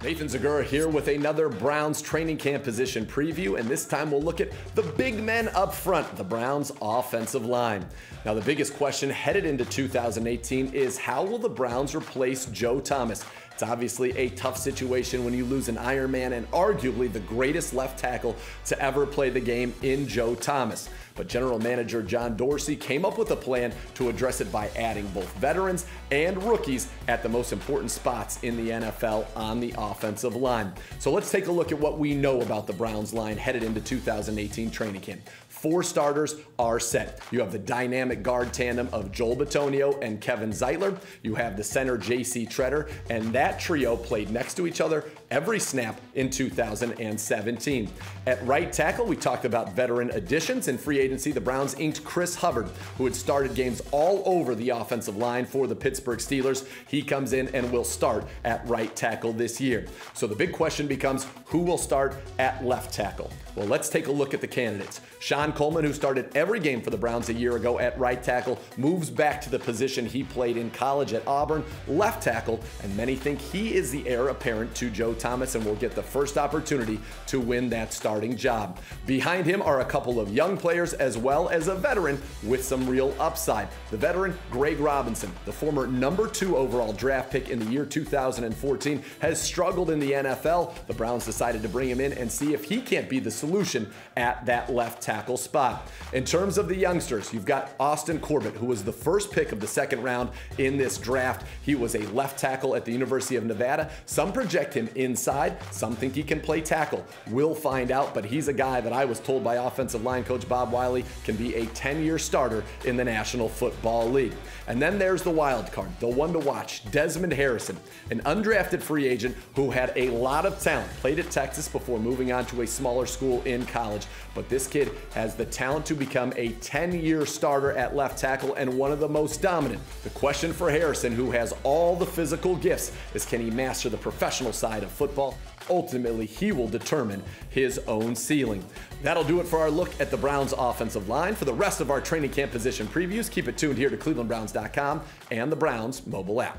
Nathan Zegura here with another Browns training camp position preview, and this time we'll look at the big men up front, the Browns offensive line. Now, the biggest question headed into 2018 is how will the Browns replace Joe Thomas? It's obviously a tough situation when you lose an Iron Man and arguably the greatest left tackle to ever play the game in Joe Thomas. But General Manager John Dorsey came up with a plan to address it by adding both veterans and rookies at the most important spots in the NFL on the offensive line. So let's take a look at what we know about the Browns line headed into 2018 training camp. 4 starters are set. You have the dynamic guard tandem of Joel Bitonio and Kevin Zeitler. You have the center J.C. Tretter, and that trio played next to each other every snap in 2017. At right tackle, we talked about veteran additions. In free agency, the Browns inked Chris Hubbard, who had started games all over the offensive line for the Pittsburgh Steelers. He comes in and will start at right tackle this year. So the big question becomes, who will start at left tackle? Well, let's take a look at the candidates. Sean Coleman, who started every game for the Browns a year ago at right tackle, moves back to the position he played in college at Auburn, left tackle, and many think he is the heir apparent to Joe Thomas and will get the first opportunity to win that starting job. Behind him are a couple of young players as well as a veteran with some real upside. The veteran, Greg Robinson, the former #2 overall draft pick in the year 2014, has struggled in the NFL. The Browns decided to bring him in and see if he can't be the solution at that left tackle spot. In terms of the youngsters, you've got Austin Corbett, who was the first pick of the second round in this draft. He was a left tackle at the University of Nevada. Some project him inside, some think he can play tackle. We'll find out, but he's a guy that I was told by offensive line coach Bob Wiley can be a 10-year starter in the National Football League. And then there's the wild card, the one to watch, Desmond Harrison, an undrafted free agent who had a lot of talent, played at Texas before moving on to a smaller school in college. But this kid has the talent to become a 10-year starter at left tackle and one of the most dominant. The question for Harrison, who has all the physical gifts, is can he master the professional side of football? Ultimately, he will determine his own ceiling. That'll do it for our look at the Browns offensive line. For the rest of our training camp position previews, keep it tuned here to clevelandbrowns.com and the Browns mobile app.